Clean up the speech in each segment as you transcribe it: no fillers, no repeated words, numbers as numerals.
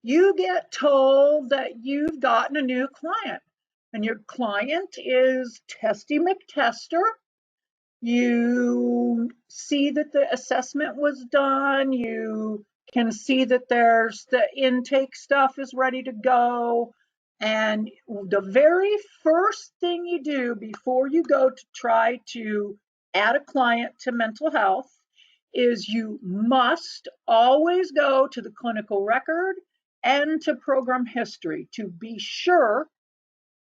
you get told that you've gotten a new client, and your client is Testy McTester. You see that the assessment was done. You can see that there's the intake stuff is ready to go. And the very first thing you do before you go to try to add a client to mental health is you must always go to the clinical record and to program history to be sure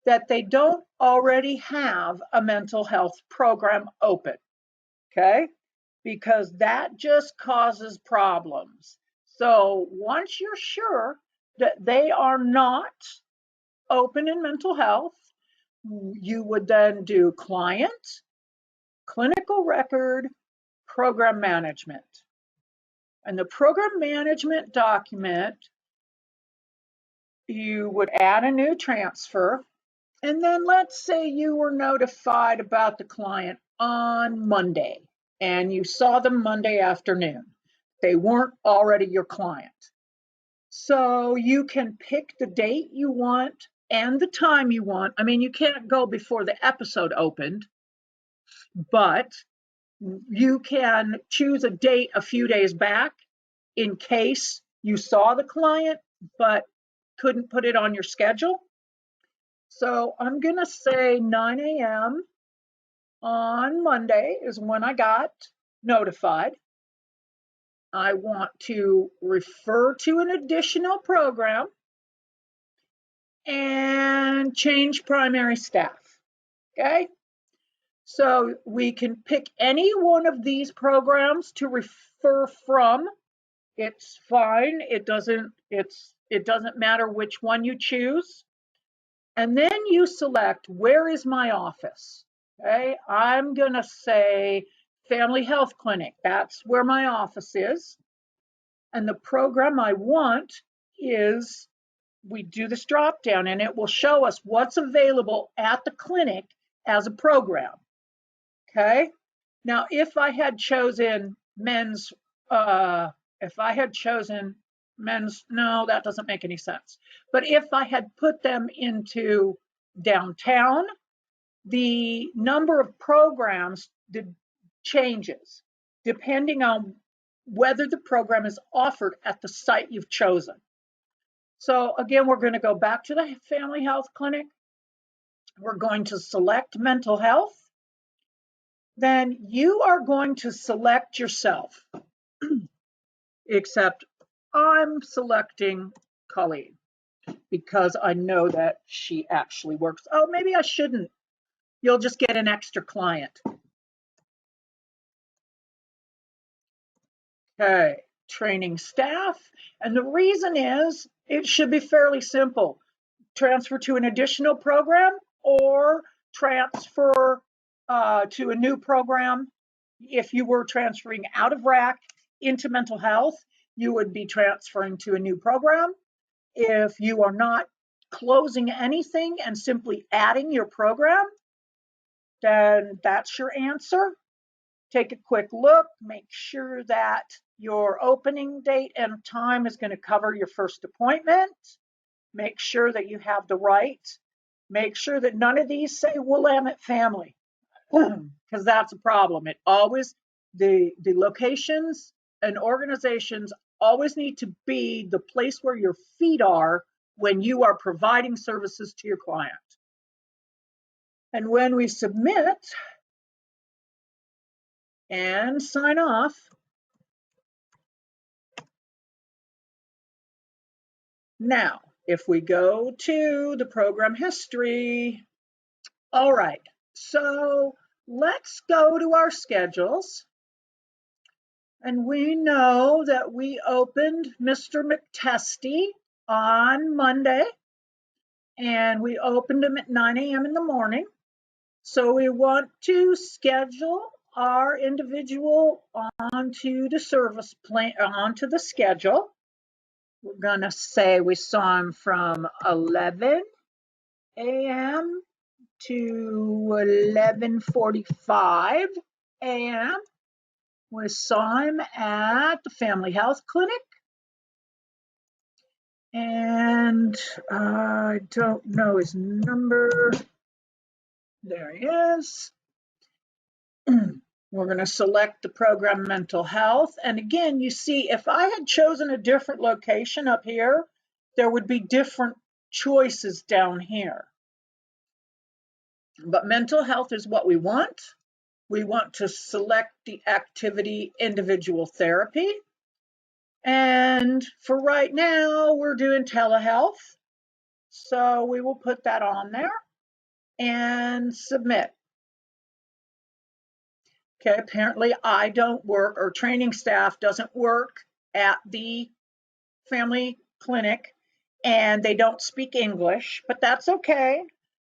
that they don't already have a mental health program open, okay? Because that just causes problems. So once you're sure that they are not open in mental health, you would then do client, clinical record, program management. And the program management document, you would add a new transfer. And then let's say you were notified about the client on Monday and you saw them Monday afternoon. They weren't already your client. So you can pick the date you want and the time you want. I mean, you can't go before the episode opened, but you can choose a date a few days back in case you saw the client but couldn't put it on your schedule. So I'm going to say 9 a.m. on Monday is when I got notified. I want to refer to an additional program and change primary staff. Okay, so we can pick any one of these programs to refer from. It's fine. It doesn't matter which one you choose. And then you select, where is my office? Okay, I'm going to say Family Health Clinic. That's where my office is. And the program I want is, we do this drop down and it will show us what's available at the clinic as a program. Okay, now if I had chosen men's, no, that doesn't make any sense. But if I had put them into downtown, the number of programs changes depending on whether the program is offered at the site you've chosen. So again, we're going to go back to the Family Health Clinic. We're going to select mental health. Then you are going to select yourself, except I'm selecting Colleen because I know that she actually works. Oh, maybe I shouldn't. You'll just get an extra client. Okay, training staff. And the reason is it should be fairly simple. Transfer to an additional program or transfer to a new program. If you were transferring out of RAC into mental health, you would be transferring to a new program. If you are not closing anything and simply adding your program, then that's your answer. Take a quick look, make sure that your opening date and time is going to cover your first appointment. Make sure that you have the right. Make sure that none of these say Willamette family, because that's a problem. It always, the locations and organizations always need to be the place where your feet are when you are providing services to your client. And when we submit and sign off, now, if we go to the program history, all right, so let's go to our schedules. And we know that we opened Mr. McTesty on Monday, and we opened him at 9 a.m. in the morning. So we want to schedule our individual onto the service plan, onto the schedule. We're going to say we saw him from 11 a.m. to 11:45 a.m. We saw him at the Family Health Clinic. And I don't know his number. There he is. We're going to select the program mental health. And again, you see, if I had chosen a different location up here, there would be different choices down here. But mental health is what we want. We want to select the activity individual therapy. And for right now, we're doing telehealth. So we will put that on there and submit. Okay, apparently I don't work, or training staff doesn't work at the family clinic, and they don't speak English, but that's okay.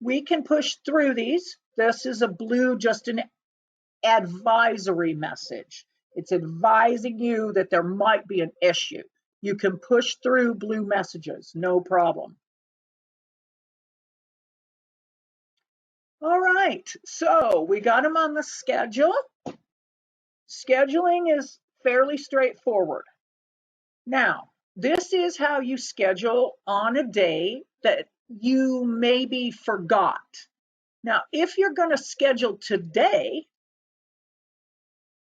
We can push through these. This is a blue, just an advisory message. It's advising you that there might be an issue. You can push through blue messages, no problem. All right, so we got them on the schedule. Scheduling is fairly straightforward. Now, this is how you schedule on a day that you maybe forgot. Now, if you're going to schedule today,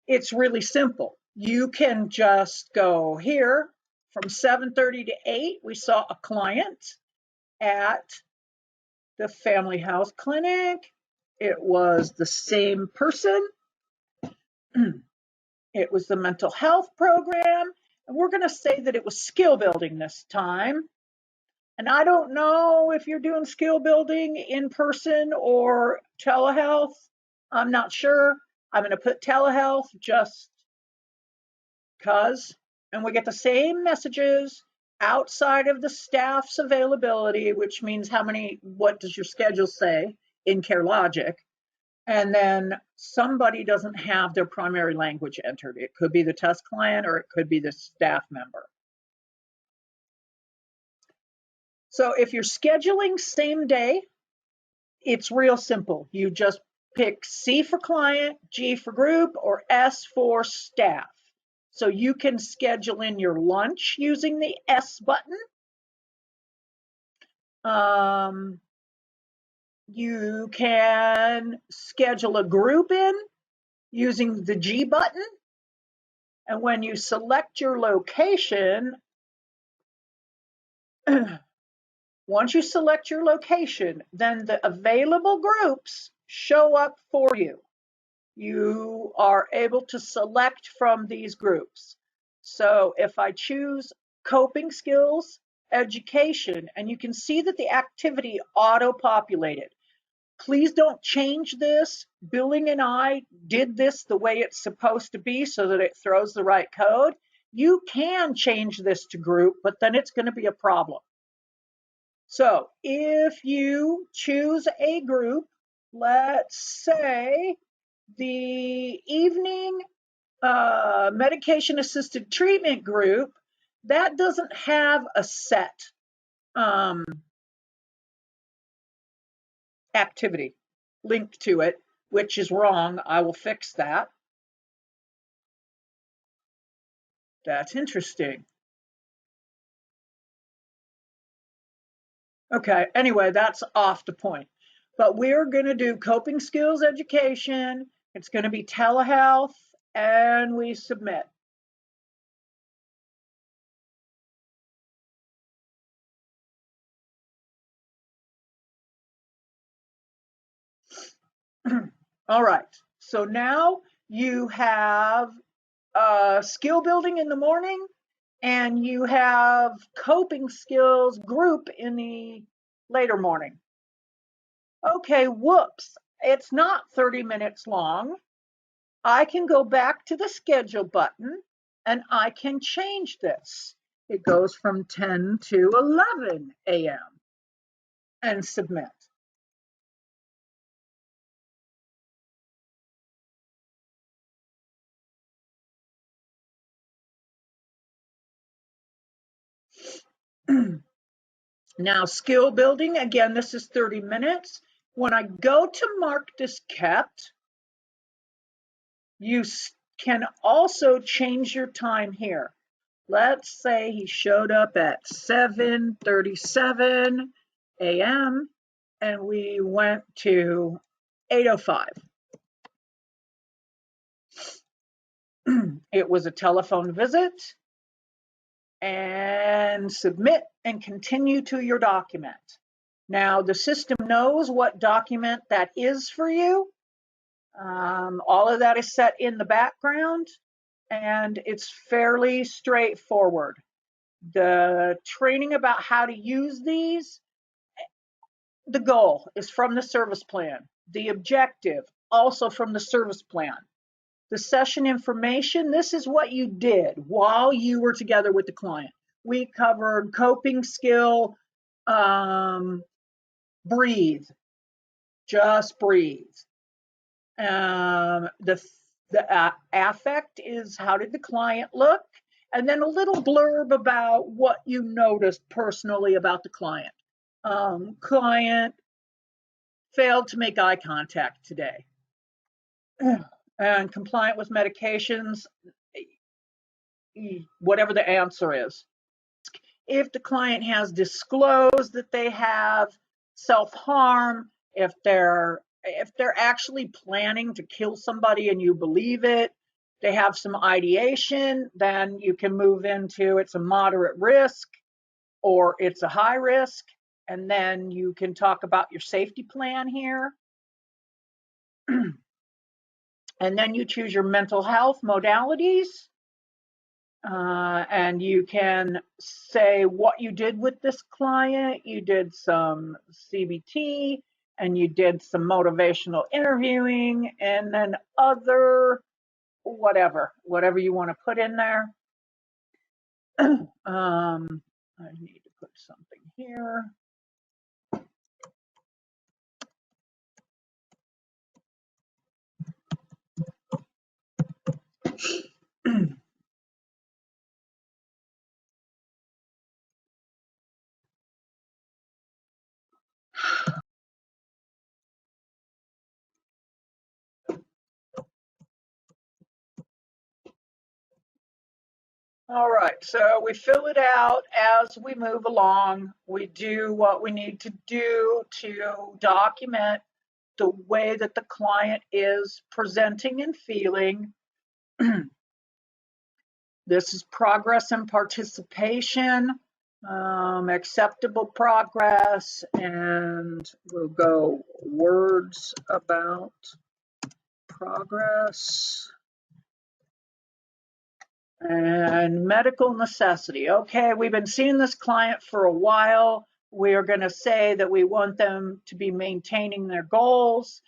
it's really simple. You can just go here from 7:30 to 8. We saw a client at the Family Health Clinic. It was the same person. It was the mental health program. And we're going to say that it was skill building this time. And I don't know if you're doing skill building in person or telehealth. I'm not sure. I'm going to put telehealth just because. And we get the same messages outside of the staff's availability, which means what does your schedule say in CareLogic? And then somebody doesn't have their primary language entered. It could be the test client or it could be the staff member. So if you're scheduling same day, it's real simple. You just pick C for client, G for group, or S for staff. So you can schedule in your lunch using the S button. You can schedule a group in using the G button. And when you select your location, once you select your location, then the available groups show up for you. You are able to select from these groups. So if I choose coping skills, education, and you can see that the activity auto-populated. Please don't change this. Billing and I did this the way it's supposed to be so that it throws the right code. You can change this to group, but then it's going to be a problem. So if you choose a group, let's say the evening medication assisted treatment group, that doesn't have a set activity linked to it, which is wrong. I will fix that. That's interesting. Okay, anyway, that's off the point. But we're going to do coping skills education. It's going to be telehealth, and we submit. All right, so now you have skill building in the morning, and you have coping skills group in the later morning. Okay, whoops, it's not 30 minutes long. I can go back to the schedule button and I can change this. It goes from 10 to 11 a.m. and submit. Now, skill building, again, this is 30 minutes. When I go to mark this kept, you can also change your time here. Let's say he showed up at 7:37 a.m. and we went to 8:05. It was a telephone visit, and submit and continue to your document. Now the system knows what document that is for you. All of that is set in the background, and it's fairly straightforward. The training about how to use these, the goal is from the service plan. The objective, also from the service plan. The session information, this is what you did while you were together with the client. We covered coping skill, breathe, just breathe. The affect is how did the client look? And then a little blurb about what you noticed personally about the client. Client failed to make eye contact today. And compliant with medications, whatever the answer is. If the client has disclosed that they have self-harm, if they're actually planning to kill somebody and you believe it, they have some ideation, then you can move into it's a moderate risk or it's a high risk, and then you can talk about your safety plan here. And then you choose your mental health modalities. And you can say what you did with this client. You did some CBT and you did some motivational interviewing, and then other whatever you want to put in there. I need to put something here. All right, so we fill it out as we move along. We do what we need to do to document the way that the client is presenting and feeling. This is progress and participation, acceptable progress, and we'll go words about progress. And medical necessity. Okay, we've been seeing this client for a while. We are going to say that we want them to be maintaining their goals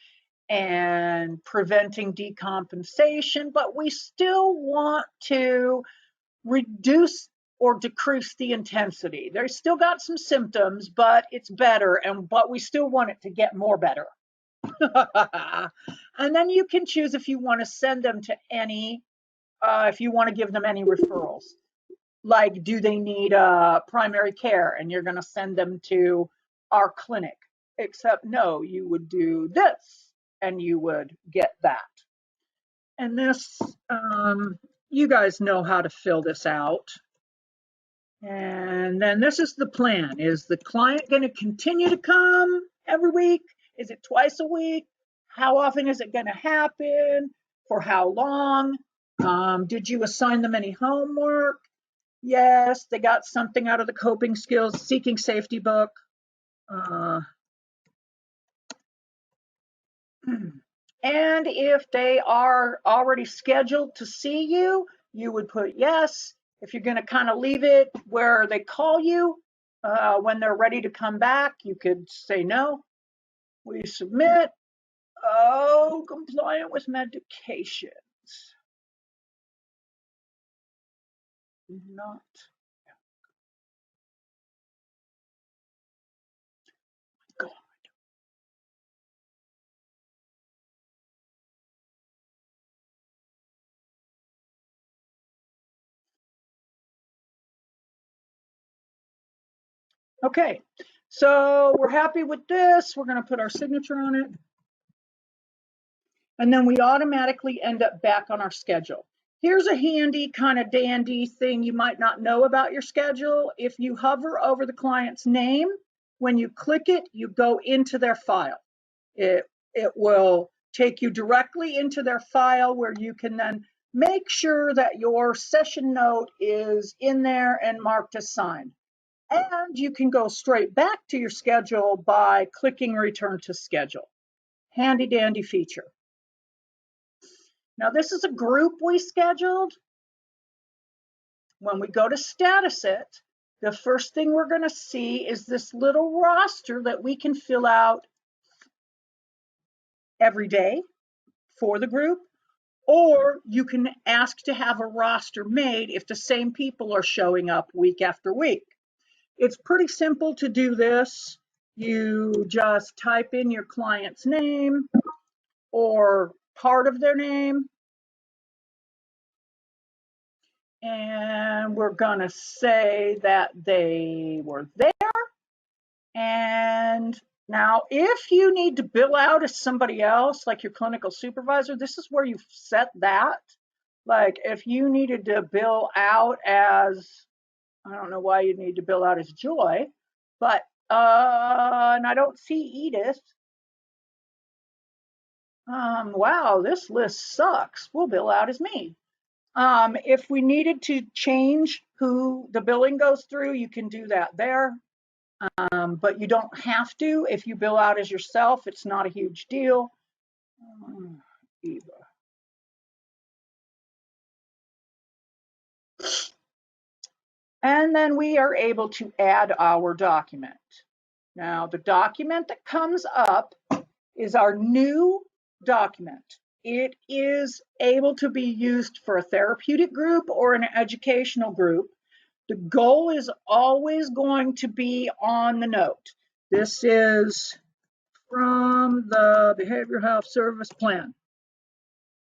and preventing decompensation, but we still want to reduce or decrease the intensity. They've still got some symptoms, but it's better, but we still want it to get more better. And then you can choose if you want to send them to any, if you want to give them any referrals. Like, do they need primary care? And you're going to send them to our clinic. Except, no, you would do this and you would get that. And this, you guys know how to fill this out. And then this is the plan. Is the client going to continue to come every week? Is it twice a week? How often is it going to happen? For how long? Did you assign them any homework? Yes, they got something out of the coping skills seeking safety book. And if they are already scheduled to see you, you would put yes. If you're going to kind of leave it where they call you when they're ready to come back, you could say no. We submit. Oh, compliant with medications. Not. God. Okay, so we're happy with this. We're going to put our signature on it. And then we automatically end up back on our schedule. Here's a handy kind of dandy thing you might not know about your schedule. If you hover over the client's name, when you click it, you go into their file. It will take you directly into their file where you can then make sure that your session note is in there and marked as signed. And you can go straight back to your schedule by clicking Return to Schedule. Handy dandy feature. Now this is a group we scheduled. When we go to Status It, the first thing we're going to see is this little roster that we can fill out every day for the group, or you can ask to have a roster made if the same people are showing up week after week. It's pretty simple to do this. You just type in your client's name or part of their name, and we're going to say that they were there. And now if you need to bill out as somebody else, like your clinical supervisor, this is where you set that. Like if you needed to bill out as, I don't know why you'd need to bill out as Joy, but and I don't see Edith. Wow, this list sucks. We'll bill out as me. If we needed to change who the billing goes through, you can do that there. But you don't have to. If you bill out as yourself, it's not a huge deal. Eva. And then we are able to add our document. Now, the document that comes up is our new document. It is able to be used for a therapeutic group or an educational group. The goal is always going to be on the note. This is from the Behavioral Health Service Plan.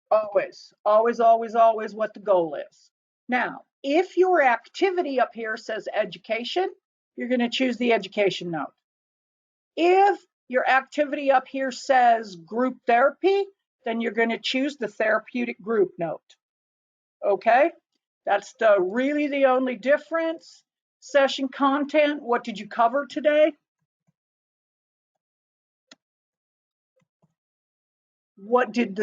Always, always, always, always what the goal is. Now, if your activity up here says education, you're going to choose the education note. If your activity up here says group therapy, then you're going to choose the therapeutic group note. Okay? That's really the only difference. Session content, what did you cover today? What did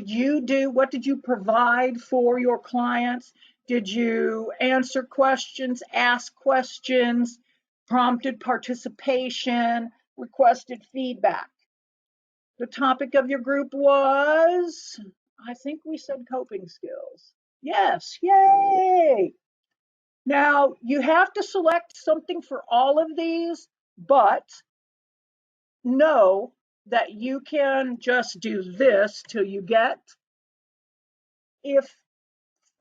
you do? What did you provide for your clients? Did you answer questions, ask questions, prompted participation, requested feedback? The topic of your group was, I think we said coping skills. Yes, yay! Now, you have to select something for all of these, but know that you can just do this till you get, if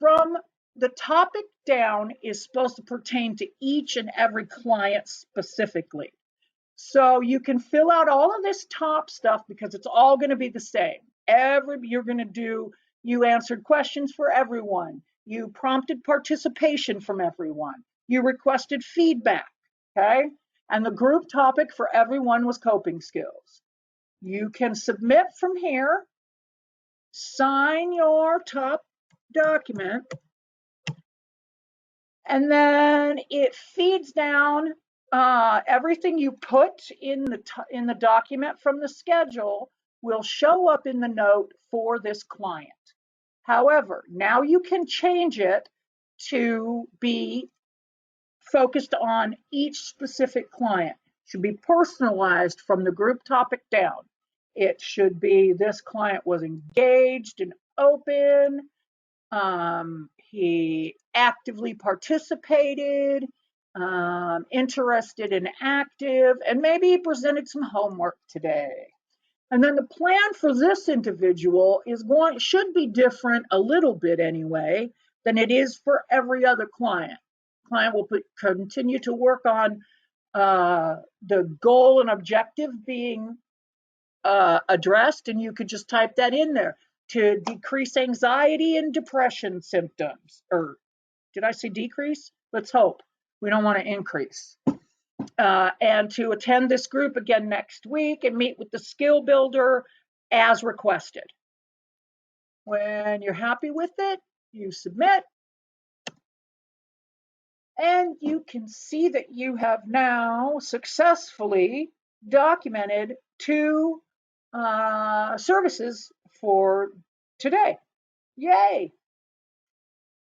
from the topic down is supposed to pertain to each and every client specifically. So you can fill out all of this top stuff because it's all going to be the same. You're going to do, you answered questions for everyone. You prompted participation from everyone. You requested feedback, okay? And the group topic for everyone was coping skills. You can submit from here, sign your top document, and then it feeds down everything you put in the document from the schedule will show up in the note for this client. However, now you can change it to be focused on each specific client. It should be personalized from the group topic down. It should be this client was engaged and open. He actively participated, interested and active, and maybe he presented some homework today. And then the plan for this individual should be different a little bit anyway than it is for every other client. Client will continue to work on the goal and objective being addressed, and you could just type that in there. To decrease anxiety and depression symptoms. Or did I say decrease? Let's hope. We don't want to increase. And to attend this group again next week and meet with the skill builder as requested. When you're happy with it, You submit, and you can see that you have now successfully documented 2 services for today. Yay!